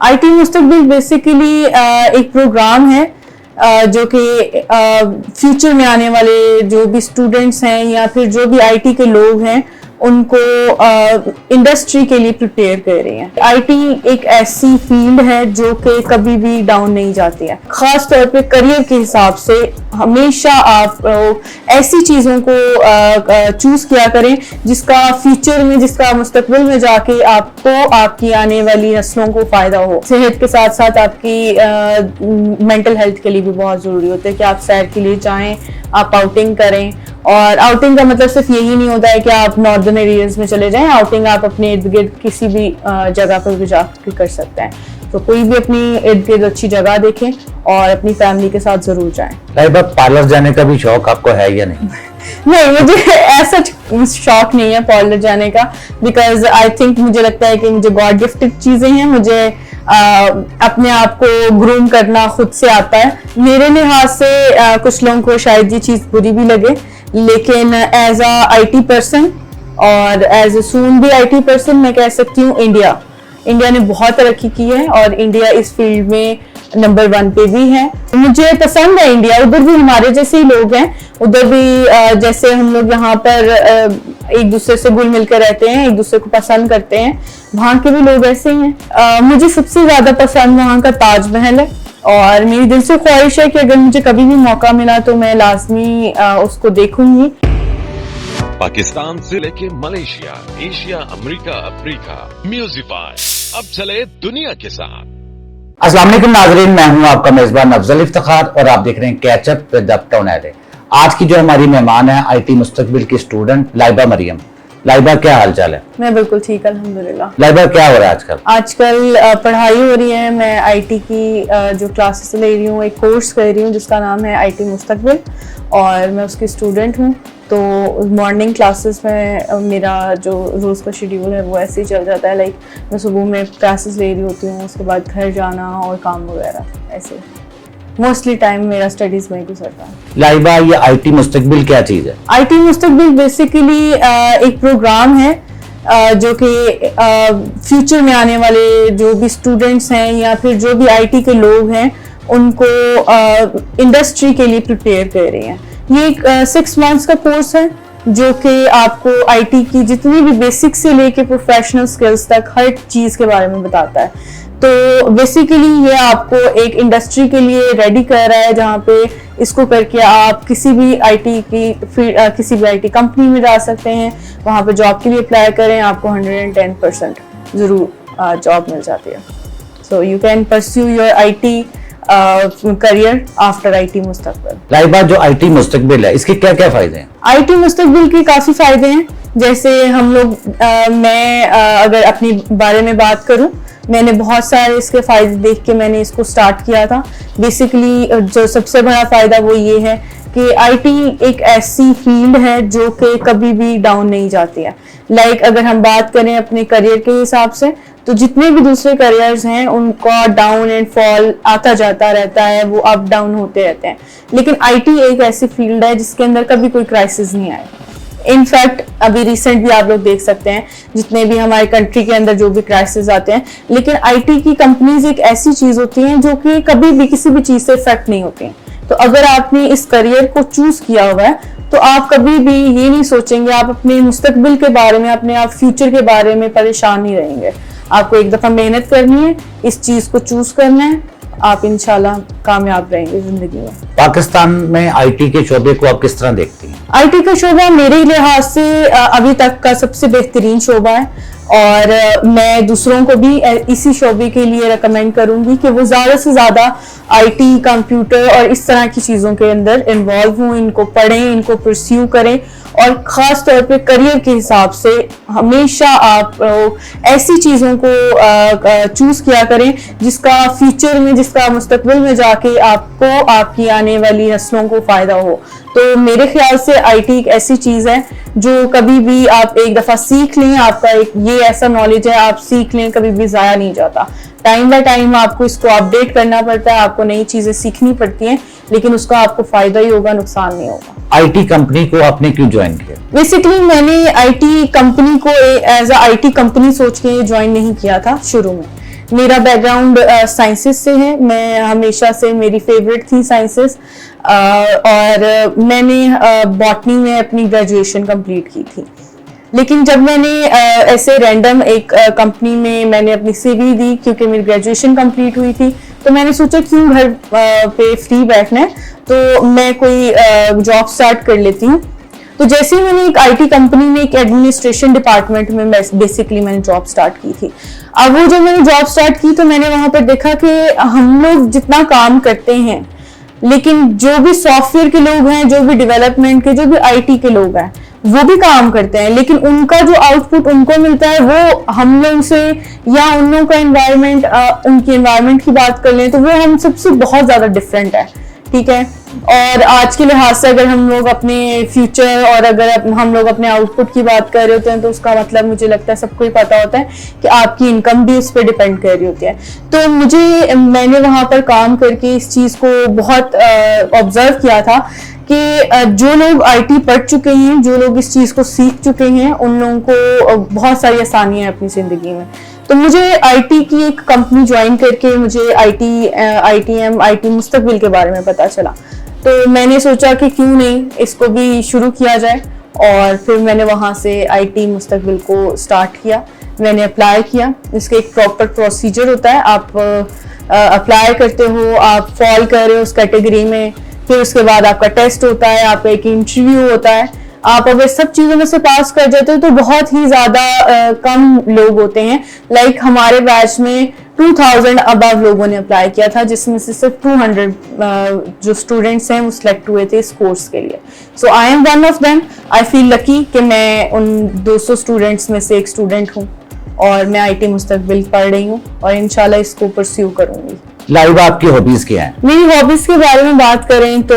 IT मुस्तकबिल basically एक programme है जो कि फ्यूचर में आने वाले जो भी स्टूडेंट्स हैं या फिर जो भी आईटी के लोग हैं उनको इंडस्ट्री के लिए प्रिपेयर कर रही हैं। आईटी एक ऐसी फील्ड है जो कि कभी भी डाउन नहीं जाती है। खास तौर पे करियर के हिसाब से हमेशा आप ऐसी चीज़ों को चूज़ किया करें जिसका फ्यूचर में, जिसका मुस्तकबिल में जाके आपको, आपकी आने वाली नस्लों को फ़ायदा हो। सेहत के साथ साथ आपकी मेंटल हेल्थ के लिए भी बहुत ज़रूरी होता है कि आप सैर के लिए जाएँ, आप आउटिंग करें। और आउटिंग का मतलब सिर्फ यही नहीं होता है कि आप नॉर्दर्न एरियाज में चले जाएं। आउटिंग आप अपने इर्द गिर्द किसी भी जगह पर भी जाकर कर सकते हैं। तो कोई भी अपनी इर्द गिर्द अच्छी जगह देखें और अपनी फैमिली के साथ जरूर जाएं। पार्लर जाने का भी शौक आपको है या नहीं? नहीं, मुझे ऐसा शौक नहीं है पार्लर जाने का, बिकॉज आई थिंक मुझे लगता है कि मुझे गॉड गिफ्टेड चीजें हैं। मुझे अपने आप को ग्रूम करना खुद से आता है। मेरे लिहाज से कुछ लोगों को शायद ये चीज बुरी भी लगे, लेकिन एज अ आईटी पर्सन और एज ए सून भी आईटी पर्सन मैं कह सकती हूँ इंडिया ने बहुत तरक्की की है और इंडिया इस फील्ड में नंबर 1 पे भी है। मुझे पसंद है इंडिया। उधर भी हमारे जैसे ही लोग हैं, उधर भी जैसे हम लोग यहाँ पर एक दूसरे से घुल मिलकर रहते हैं, एक दूसरे को पसंद करते हैं, वहाँ के भी लोग ऐसे ही हैं। मुझे सबसे ज्यादा पसंद वहाँ का ताजमहल है और मेरी दिल से ख्वाहिश है कि अगर मुझे कभी भी मौका मिला तो मैं लाजमी उसको देखूंगी। पाकिस्तान से लेके मलेशिया, एशिया, अमेरिका, अफ्रीका, म्यूजिफाई अब चले दुनिया के साथ। अस्सलाम वालेकुम नाज़रीन, मैं हूं आपका मेजबान अफजल इफ्तिखार और आप देख रहे हैं कैच अप विद अपटाउन एडे। आज की जो हमारी मेहमान है आईटी मुस्तकबिल की स्टूडेंट लाइबा मरियम। लाइबा, क्या हाल चाल है? मैं बिल्कुल ठीक, अल्हम्दुलिल्लाह। लाइबा, क्या हो रहा है आजकल? आजकल पढ़ाई हो रही है। मैं आईटी की जो क्लासेस ले रही हूँ, एक कोर्स कर रही हूँ जिसका नाम है आईटी मुस्तकबिल और मैं उसकी स्टूडेंट हूँ। तो मॉर्निंग क्लासेस में मेरा जो रोज़ का शेड्यूल है वो ऐसे ही चल जाता है। लाइक मैं सुबह में क्लासेस ले रही होती हूँ, उसके बाद घर जाना और काम वगैरह, ऐसे मोस्टली टाइम मेरा स्टडीज में गुजरता है। लाइबा, ये आईटी मुस्तकबिल क्या चीज़ है? आईटी मुस्तकबिल बेसिकली एक प्रोग्राम है जो कि फ्यूचर में आने वाले जो भी स्टूडेंट्स हैं या फिर जो भी आईटी के लोग हैं उनको इंडस्ट्री के लिए प्रिपेयर कर रही हैं। ये एक 6 मंथ्स का कोर्स है जो कि आपको आईटी की जितनी भी बेसिक से लेके प्रोफेशनल स्किल्स तक हर चीज़ के बारे में बताता है। तो बेसिकली ये आपको एक इंडस्ट्री के लिए रेडी कर रहा है जहाँ पे इसको करके आप किसी भी आईटी कंपनी में जा सकते हैं, वहाँ पे जॉब के लिए अप्लाई करें, आपको 110% ज़रूर जॉब मिल जाती है। So you can pursue your IT career after IT मुस्तकबिल। लाइबा, जो आईटी मुस्तकबिल है इसके क्या क्या फायदे हैं? आईटी मुस्तकबिल के काफी फायदे हैं। जैसे हम लोग मैं अगर अपनी बारे में बात करूं, मैंने बहुत सारे इसके फायदे देख के मैंने इसको स्टार्ट किया था। बेसिकली जो सबसे बड़ा फायदा वो ये है कि आईटी एक ऐसी फील्ड है जो कि कभी भी डाउन नहीं जाती है। लाइक अगर हम बात करें अपने करियर के हिसाब से, तो जितने भी दूसरे करियर्स हैं उनका डाउन एंड फॉल आता जाता रहता है, वो अप डाउन होते रहते हैं। लेकिन आईटी एक ऐसी फील्ड है जिसके अंदर कभी कोई क्राइसिस नहीं आए। इनफैक्ट अभी रिसेंट भी आप लोग देख सकते हैं जितने भी हमारे कंट्री के अंदर जो भी क्राइसिस आते हैं, लेकिन आईटी की कंपनीज एक ऐसी चीज होती हैं जो कि कभी भी किसी भी चीज से इफेक्ट नहीं होती हैं। तो अगर आपने इस करियर को चूज किया हुआ है तो आप कभी भी ये नहीं सोचेंगे, आप अपने मुस्तकबिल के बारे में, अपने आप फ्यूचर के बारे में परेशान नहीं रहेंगे। आपको एक दफा मेहनत करनी है, इस चीज को चूज करना है, आप इंशाल्लाह कामयाब रहेंगे जिंदगी में। पाकिस्तान में आईटी के शोबे को आप किस तरह देखती हैं? आईटी का शोबा मेरे लिहाज से अभी तक का सबसे बेहतरीन शोबा है और मैं दूसरों को भी इसी शोबे के लिए रेकमेंड करूंगी कि वो ज़्यादा से ज़्यादा आईटी, कंप्यूटर और इस तरह की चीज़ों के अंदर इन्वॉल्व हों, इनको पढ़ें, इनको परस्यू करें और ख़ास तौर पे करियर के हिसाब से हमेशा आप ऐसी चीज़ों को चूज़ किया करें जिसका फ्यूचर में, जिसका मुस्तकबिल में जाके आपको, आपकी आने वाली नस्लों को फ़ायदा हो। तो मेरे ख्याल से आईटी एक ऐसी चीज़ है जो कभी भी आप एक दफ़ा सीख लें, आपका एक ये ऐसा नॉलेज है, आप सीख लें, कभी भी ज़ाया नहीं जाता। टाइम बाय टाइम आपको इसको अपडेट करना पड़ता है, आपको नई चीज़ें सीखनी पड़ती हैं, लेकिन उसका आपको फ़ायदा ही होगा, नुकसान नहीं होगा। आईटी कंपनी को आपने क्यों ज्वाइन किया? बेसिकली मैंने आईटी कंपनी को एज अ आईटी कंपनी सोच के ज्वाइन नहीं किया था शुरू में, मेरा बैकग्राउंड साइंसेस से है, मैं हमेशा से मेरी फेवरेट थी साइंसेस, और मैंने बॉटनी में अपनी ग्रेजुएशन कंप्लीट की थी। लेकिन जब मैंने ऐसे रैंडम एक कंपनी में मैंने अपनी सीवी दी, क्योंकि मेरी ग्रेजुएशन कंप्लीट हुई थी, तो मैंने सोचा क्यों घर पे फ्री बैठना है, तो मैं कोई जॉब स्टार्ट कर लेती हूँ। तो जैसे ही मैंने एक आईटी कंपनी में एक एडमिनिस्ट्रेशन डिपार्टमेंट में बेसिकली मैंने जॉब स्टार्ट की थी। अब वो जब मैंने जॉब स्टार्ट की तो मैंने वहां पर देखा कि हम लोग जितना काम करते हैं, लेकिन जो भी सॉफ्टवेयर के लोग हैं, जो भी डेवलपमेंट के, जो भी आईटी के लोग हैं, वो भी काम करते हैं, लेकिन उनका जो आउटपुट उनको मिलता है वो हम लोग से, या उन लोगों का एनवायरनमेंट, उनकी एनवायरनमेंट की बात कर लें तो वो हम सबसे बहुत ज्यादा डिफरेंट है, ठीक है। और आज के लिहाज से अगर हम लोग अपने फ्यूचर और अगर हम लोग अपने आउटपुट की बात कर रहे होते हैं, तो उसका मतलब मुझे लगता है सबको ही पता होता है कि आपकी इनकम भी उस पर डिपेंड कर रही होती है। तो मैंने वहां पर काम करके इस चीज को बहुत ऑब्जर्व किया था कि जो लोग आईटी पढ़ चुके हैं, जो लोग इस चीज को सीख चुके हैं, उन लोगों को बहुत सारी आसानियां हैं अपनी जिंदगी में। तो मुझे आईटी की एक कंपनी ज्वाइन करके मुझे आईटी मुस्तकबिल के बारे में पता चला, तो मैंने सोचा कि क्यों नहीं इसको भी शुरू किया जाए, और फिर मैंने वहां से आईटी मुस्तकबिल को स्टार्ट किया। मैंने अप्लाई किया, इसका एक प्रॉपर प्रोसीजर होता है, आप अप्लाई करते हो, आप फॉल कर रहे हो उस कैटेगरी में, फिर उसके बाद आपका टेस्ट होता है, आपका एक इंटरव्यू होता है। आप अगर सब चीजों में से पास कर जाते हो तो बहुत ही ज्यादा कम लोग होते हैं। लाइक हमारे बैच में 2000 अबव लोगों ने अप्लाई किया था, जिसमें से सिर्फ 200 जो स्टूडेंट्स हैं वो सिलेक्ट हुए थे इस कोर्स के लिए। So I am one of them. I feel lucky कि मैं उन 200 स्टूडेंट्स में से एक स्टूडेंट हूँ, और मैं आईटी मुस्तकबिल पढ़ रही हूँ, और इंशाल्लाह इसको परस्यू करूंगी। लाइबा, आपकी हॉबीज क्या है? मेरी हॉबीज के बारे में बात करें तो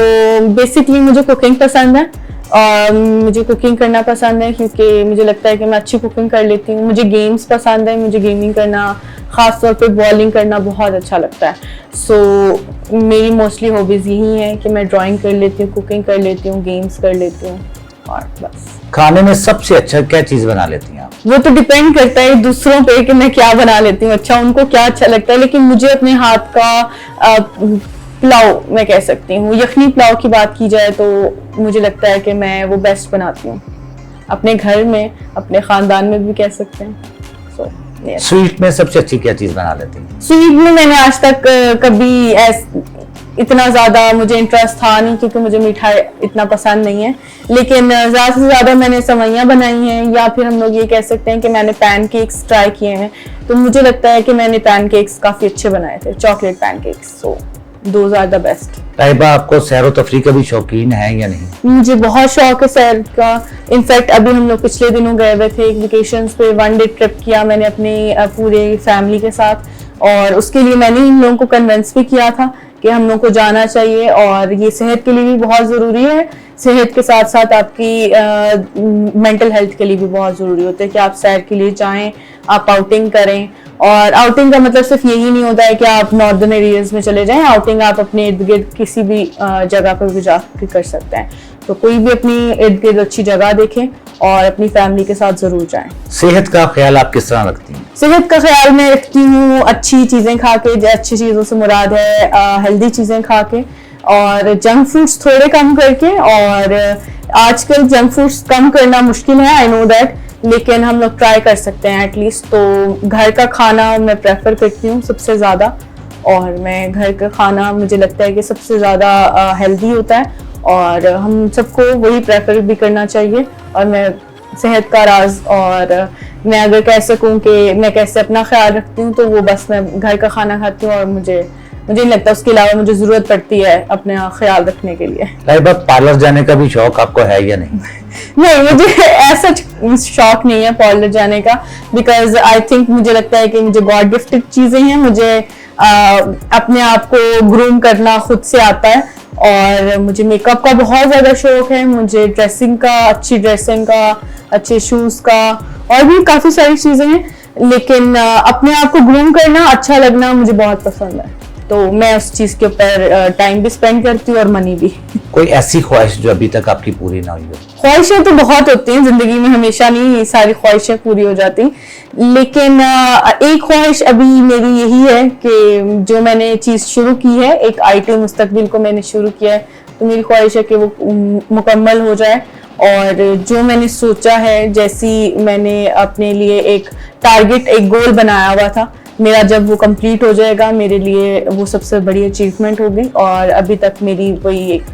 बेसिकली मुझे कुकिंग पसंद है, और मुझे कुकिंग करना पसंद है क्योंकि मुझे लगता है कि मैं अच्छी कुकिंग कर लेती हूँ। मुझे गेम्स पसंद है, मुझे गेमिंग करना, खास तौर पे बॉलिंग करना बहुत अच्छा लगता है। सो मेरी मोस्टली हॉबीज यही है कि मैं ड्राइंग कर लेती हूँ, कुकिंग कर लेती हूँ, गेम्स कर लेती हूँ, और बस। खाने में सबसे अच्छा क्या चीज बना लेती हैं आप? वो तो डिपेंड करता है दूसरों पे कि मैं क्या बना लेती हूँ, अच्छा उनको क्या अच्छा लगता है, लेकिन मुझे अपने हाथ का पुलाव मैं कह सकती हूँ, यखनी पुलाव की बात की जाए तो मुझे लगता है कि मैं वो बेस्ट बनाती हूँ, अपने घर में, अपने खानदान में भी कह सकते हैं। स्वीट में सबसे अच्छी क्या चीज बना लेती हैं? स्वीट में मैंने आज तक कभी इतना ज्यादा मुझे इंटरेस्ट था नहीं, क्योंकि मुझे मिठाई इतना पसंद नहीं है, लेकिन ज्यादा से ज्यादा मैंने सेवइयां बनाई हैं, या फिर हम लोग ये कह सकते हैं कि मैंने पैनकेक्स ट्राई किए हैं। तो मुझे लगता है कि मैंने पैनकेक्स काफी अच्छे बनाए थे, chocolate pancakes. So those are the best. Laiba, आपको सैर व तफरीह का भी शौकीन है या नहीं? मुझे बहुत शौक है सैर का। इनफैक्ट अभी हम लोग पिछले दिनों गए हुए थे वेकेशंस पे, 1 डे ट्रिप किया मैंने अपनी पूरे फैमिली के साथ, और उसके लिए मैंने इन लोगों को कन्विंस भी किया था कि हम लोग को जाना चाहिए, और ये सेहत के लिए भी बहुत ज़रूरी है। सेहत के साथ साथ आपकी मेंटल हेल्थ के लिए भी बहुत ज़रूरी होता है कि आप सैर के लिए जाएं, आप आउटिंग करें। और आउटिंग का मतलब सिर्फ यही नहीं होता है कि आप नॉर्दर्न एरियाज में चले जाएं, आउटिंग आप अपने इर्द गिर्द किसी भी जगह पर भी जाकर कर सकते हैं। तो कोई भी अपनी इर्द गिर्द अच्छी जगह देखें और अपनी फैमिली के साथ जरूर जाएं। सेहत का ख्याल आप किस तरह रखती हैं? सेहत का ख्याल मैं रखती हूँ अच्छी चीजें खा के, अच्छी चीजों से मुराद है हेल्दी चीजें खा के, और जंक फूड्स थोड़े कम करके। और आजकल जंक फूड्स कम करना मुश्किल है, आई नो दैट, लेकिन हम लोग ट्राई कर सकते हैं एटलीस्ट। तो घर का खाना मैं प्रेफर करती हूँ सबसे ज़्यादा, और मैं घर का खाना मुझे लगता है कि सबसे ज़्यादा हेल्दी होता है, और हम सबको वही प्रेफर भी करना चाहिए। और मैं सेहत का राज, और मैं अगर कह सकूं कि मैं कैसे अपना ख्याल रखती हूँ, तो वो बस मैं घर का खाना खाती हूँ, और मुझे नहीं लगता उसके अलावा मुझे जरूरत पड़ती है अपने ख्याल रखने के लिए। लाइबा, पार्लर जाने का भी शौक आपको है या नहीं? नहीं, मुझे ऐसा शौक नहीं है पार्लर जाने का, बिकॉज आई थिंक मुझे लगता है कि मुझे गॉड गिफ्टेड चीजें हैं। मुझे अपने आप को ग्रूम करना खुद से आता है, और मुझे मेकअप का बहुत ज्यादा शौक है, मुझे ड्रेसिंग का, अच्छी ड्रेसिंग का, अच्छे शूज का, और भी काफी सारी चीजें हैं। लेकिन अपने आप को ग्रूम करना, अच्छा लगना मुझे बहुत पसंद है। तो मैं उस चीज के ऊपर टाइम भी स्पेंड करती हूँ और मनी भी। कोई ऐसी ख्वाहिश जो अभी तक आपकी पूरी ना हुई हो? ख्वाहिशें तो बहुत होती हैं जिंदगी में, हमेशा नहीं सारी ख्वाहिशें पूरी हो जाती, लेकिन एक ख्वाहिश अभी मेरी यही है कि जो मैंने चीज शुरू की है, एक IT मुस्तकबिल को मैंने शुरू किया है, तो मेरी ख्वाहिश है कि वो मुकम्मल हो जाए। और जो मैंने सोचा है, जैसी मैंने अपने लिए एक टारगेट, एक गोल बनाया हुआ था, मेरा जब वो कंप्लीट हो जाएगा मेरे लिए वो सबसे बड़ी अचीवमेंट होगी। और अभी तक मेरी वही एक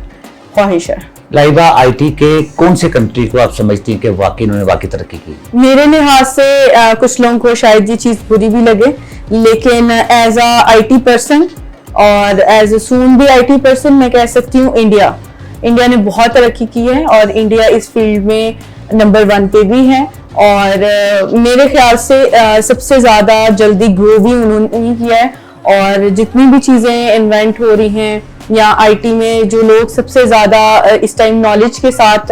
ख्वाहिश है। लाइबा IT के कौन से कंट्री को आप समझती हैं कि वाकई उन्होंने वाकई तरक्की की? मेरे लिहाज से कुछ लोगों को शायद ये चीज बुरी भी लगे, लेकिन एज अ IT पर्सन और एज अ सून भी IT पर्सन मैं कह सकती हूँ इंडिया ने बहुत तरक्की की है और इंडिया इस फील्ड में नंबर 1 पे भी है। और मेरे ख्याल से सबसे ज़्यादा जल्दी ग्रो भी उन्होंने किया है। और जितनी भी चीज़ें इन्वेंट हो रही हैं या IT में जो लोग सबसे ज़्यादा इस टाइम नॉलेज के साथ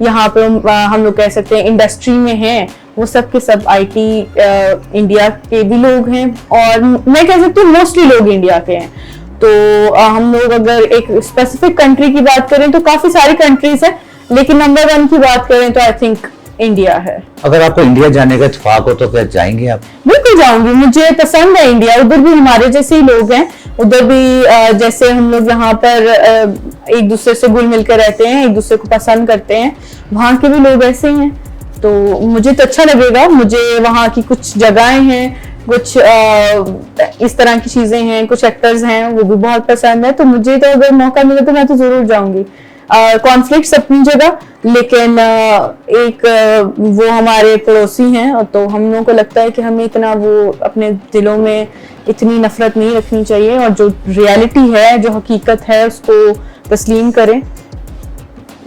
यहाँ पर हम लोग कह सकते हैं इंडस्ट्री में हैं, वो सब के सब IT इंडिया के भी लोग हैं और मैं कह सकती हूँ मोस्टली लोग इंडिया के हैं। तो हम लोग अगर एक स्पेसिफिक कंट्री की बात करें तो काफ़ी सारी कंट्रीज हैं, लेकिन नंबर 1 की बात करें तो आई थिंक इंडिया है। अगर आपको इंडिया जाने का इत्तेफाक हो तो क्या जाएंगे आप? बिल्कुल जाऊंगी, मुझे पसंद है इंडिया। उधर भी हमारे जैसे ही लोग हैं, उधर भी जैसे हम लोग यहाँ पर एक दूसरे से घुल मिल कर रहते हैं, एक दूसरे को पसंद करते हैं, वहाँ के भी लोग ऐसे ही हैं। तो मुझे तो अच्छा लगेगा। मुझे वहाँ की कुछ जगहें हैं, कुछ इस तरह की चीजें हैं, कुछ एक्टर्स हैं, वो भी बहुत पसंद है। तो मुझे तो अगर मौका मिले तो मैं तो जरूर जाऊंगी। कॉन्फ्लिक्ट्स अपनी जगह, लेकिन एक वो हमारे पड़ोसी हैं और तो हम लोगों को लगता है कि हमें इतना वो अपने दिलों में इतनी नफरत नहीं रखनी चाहिए और जो रियलिटी है, जो हकीकत है, उसको तस्लीम करें।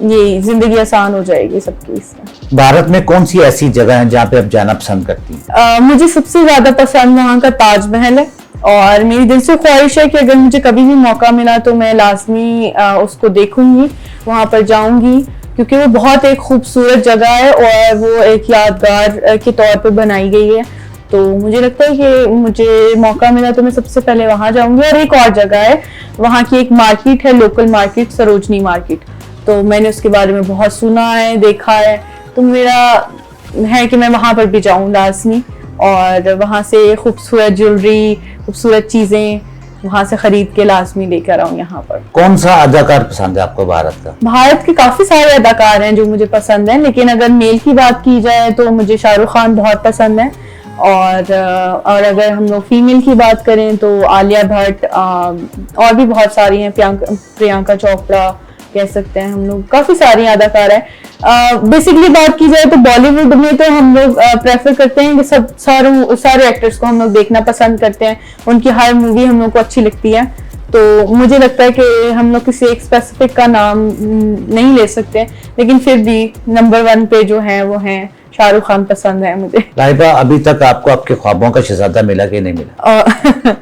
ये जिंदगी आसान हो जाएगी सबकी इसमें। भारत में कौन सी ऐसी जगह है जहाँ पे आप जाना पसंद करती हैं? मुझे सबसे ज्यादा पसंद वहाँ का ताजमहल है और मेरी दिल से ख्वाहिश है कि अगर मुझे कभी भी मौका मिला तो मैं लाजमी उसको देखूंगी, वहाँ पर जाऊंगी, क्योंकि वो बहुत एक खूबसूरत जगह है और वो एक यादगार के तौर पे बनाई गई है। तो मुझे लगता है कि मुझे मौका मिला तो मैं सबसे पहले वहाँ जाऊंगी। और एक और जगह है, वहाँ की एक मार्केट है, लोकल मार्केट, सरोजनी मार्केट। तो मैंने उसके बारे में बहुत सुना है, देखा है, तो मेरा है कि मैं वहाँ पर भी जाऊँ लाजमी और वहाँ से खूबसूरत ज्वेलरी, खूबसूरत चीज़ें वहाँ से खरीद के लाजमी लेकर आऊँ यहाँ पर। कौन सा अदाकार पसंद है आपको भारत का? भारत के काफ़ी सारे अदाकार हैं जो मुझे पसंद हैं, लेकिन अगर मेल की बात की जाए तो मुझे शाहरुख खान बहुत पसंद है। और अगर हम लोग फीमेल की बात करें तो आलिया भट्ट, और भी बहुत सारी हैं, प्रियंका चोपड़ा कह सकते हैं हम लोग, काफी सारी अदाकार है। बेसिकली बात की जाए तो बॉलीवुड में तो हम लोग प्रेफर करते हैं कि सारे एक्टर्स को हम लोग देखना पसंद करते हैं, उनकी हर मूवी हम लोग को अच्छी लगती है। तो मुझे लगता है कि हम लोग किसी एक स्पेसिफिक का नाम नहीं ले सकते, लेकिन फिर भी नंबर 1 पे जो है वो है शाहरुख खान पसंद है मुझे। लाइबा, अभी तक आपको आपके ख्वाबों का शहजादा मिला कि नहीं मिला?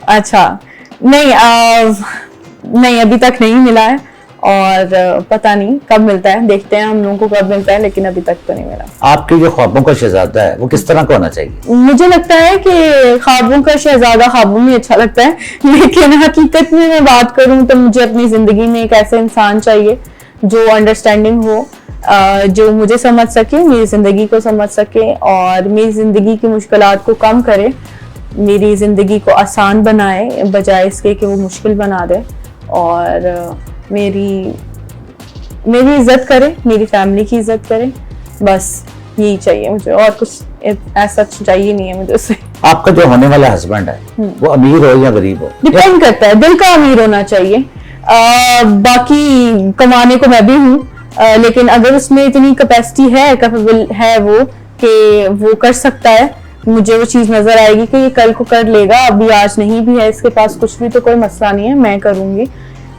अच्छा, नहीं अभी तक नहीं मिला है और पता नहीं कब मिलता है, देखते हैं हम लोगों को कब मिलता है, लेकिन अभी तक तो नहीं मिला। आपके जो ख्वाबों का शहजादा है वो किस तरह का होना चाहिए? मुझे लगता है कि ख्वाबों का शहजादा ख्वाबों में अच्छा लगता है, लेकिन हकीकत में मैं बात करूं तो मुझे अपनी जिंदगी में एक ऐसा इंसान चाहिए जो अंडरस्टैंडिंग हो, जो मुझे समझ सके, मेरी जिंदगी को समझ सके और मेरी जिंदगी की मुश्किलात को कम करे, मेरी जिंदगी को आसान बनाए बजाय इसके कि वो मुश्किल बना दे, और मेरी इज्जत करे, मेरी फैमिली की इज्जत करे। बस यही चाहिए मुझे, और कुछ ऐसा चाहिए नहीं है मुझे उससे। आपका जो होने वाला हस्बैंड है वो अमीर हो या गरीब हो? डिपेंड करता है, दिल का अमीर होना चाहिए। बाकी कमाने को मैं भी हूँ, लेकिन अगर उसमें इतनी कैपेसिटी है, कैपेबल है वो कि वो कर सकता है, मुझे वो चीज नजर आएगी कि ये कल को कर लेगा, अभी आज नहीं भी है इसके पास कुछ भी, तो कोई मसला नहीं है, मैं करूंगी।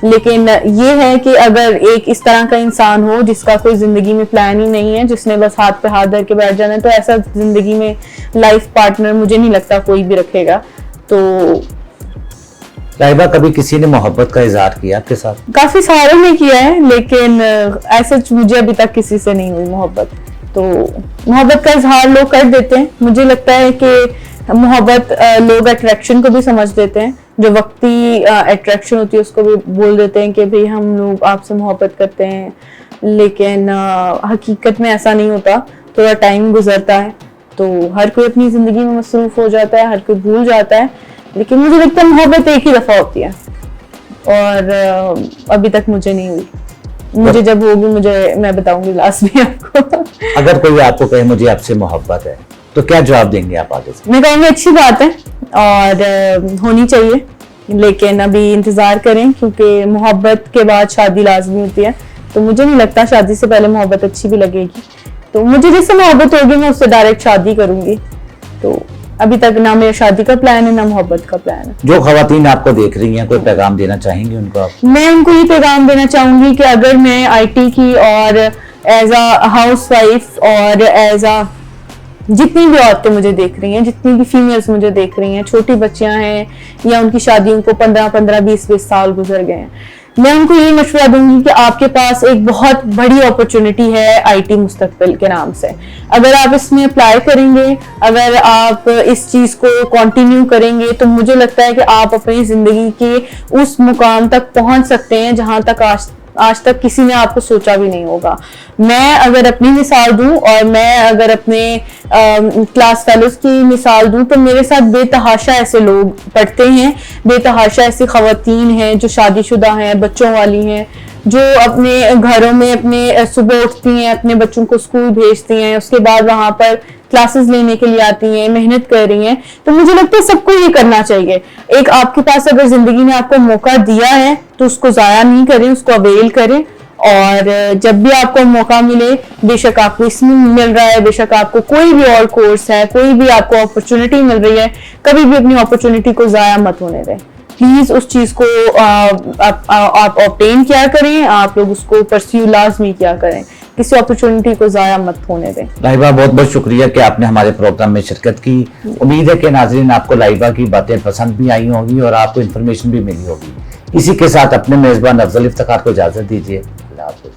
लेकिन ये है कि अगर एक इस तरह का इंसान हो जिसका कोई जिंदगी में प्लान ही नहीं है, जिसने बस हाथ पे हाथ धर के बैठ जाना है, तो ऐसा जिंदगी में लाइफ पार्टनर मुझे नहीं लगता कोई भी रखेगा। तो लाइबा, कभी किसी ने मोहब्बत का इजहार किया आपके साथ? काफी सारों ने किया है, लेकिन ऐसा मुझे अभी तक किसी से नहीं हुई मोहब्बत। तो मोहब्बत का इजहार लोग कर देते हैं, मुझे लगता है कि मोहब्बत लोग अट्रैक्शन को भी समझ देते हैं, जो वक्ती अट्रैक्शन होती है उसको भी बोल देते हैं कि भाई हम लोग आपसे मोहब्बत करते हैं, लेकिन हकीकत में ऐसा नहीं होता। थोड़ा टाइम गुजरता है तो हर कोई अपनी जिंदगी में मसरूफ हो जाता है, हर कोई भूल जाता है, लेकिन मुझे लगता है मोहब्बत एक ही दफा होती है और अभी तक मुझे नहीं हुई। मुझे जब होगी मैं बताऊंगी लास्ट में आपको। अगर कोई आपको कहे मुझे आपसे मोहब्बत है तो क्या जवाब देंगे आप आगे से? मैं कहूँगी अच्छी बात है और होनी चाहिए, लेकिन अभी इंतजार करें क्योंकि मोहब्बत के बाद शादी लाजमी होती है। तो मुझे नहीं लगता शादी से पहले मोहब्बत अच्छी भी लगेगी। तो मुझे जिससे मोहब्बत होगी मैं उससे डायरेक्ट शादी करूंगी। तो अभी तक ना मेरा शादी का प्लान है ना मोहब्बत का प्लान है। जो खवातीन आपको देख रही हैं, कोई पैगाम देना चाहेंगी उनको आप? मैं उनको ये पैगाम देना चाहूंगी कि अगर मैं IT की और एज अ हाउस वाइफ और एज अ जितनी भी औरतें मुझे देख रही हैं, जितनी भी फीमेल्स मुझे देख रही हैं, छोटी बच्चियां हैं या उनकी शादियों को 15-15, 20-20 साल गुजर गए हैं, मैं उनको ये मशवरा दूंगी कि आपके पास एक बहुत बड़ी अपॉर्चुनिटी है IT मुस्तकबिल के नाम से। अगर आप इसमें अप्लाई करेंगे, अगर आप इस चीज को कंटिन्यू करेंगे, तो मुझे लगता है कि आप अपनी जिंदगी के उस मुकाम तक पहुंच सकते हैं जहां तक आज तक किसी ने आपको सोचा भी नहीं होगा। मैं अगर अपनी मिसाल दूं और मैं अगर अपने क्लास फेलोज की मिसाल दूं तो मेरे साथ बेतहाशा ऐसे लोग पढ़ते हैं, बेतहाशा ऐसी खवातीन हैं जो शादीशुदा हैं, बच्चों वाली हैं, जो अपने घरों में अपने सुबह उठती हैं, अपने बच्चों को स्कूल भेजती हैं, उसके बाद वहां पर क्लासेस लेने के लिए आती हैं, मेहनत कर रही हैं। तो मुझे लगता है सबको ये करना चाहिए। एक आपके पास अगर जिंदगी ने आपको मौका दिया है तो उसको जाया नहीं करें, उसको अवेल करें। और जब भी आपको मौका मिले, बेशक आपको इसमें मिल रहा है, बेशक आपको कोई भी और कोर्स है, कोई भी आपको अपॉर्चुनिटी मिल रही है, कभी भी अपनी अपॉर्चुनिटी को जाया मत होने दें। प्लीज उस चीज को आप ऑब्टेन किया करें, आप लोग उसको परस्यू लाजमी किया करें, किसी अपॉर्चुनिटी को जाया मत होने दें। लाइबा, बहुत बहुत शुक्रिया कि आपने हमारे प्रोग्राम में शिरकत की। उम्मीद है कि नाजरीन आपको लाइबा की बातें पसंद भी आई होंगी और आपको इन्फॉर्मेशन भी मिली होगी। इसी के साथ अपने मेजबान अफजल इफ्तिखार को इजाजत दीजिए। अल्लाह हाफ़िज़।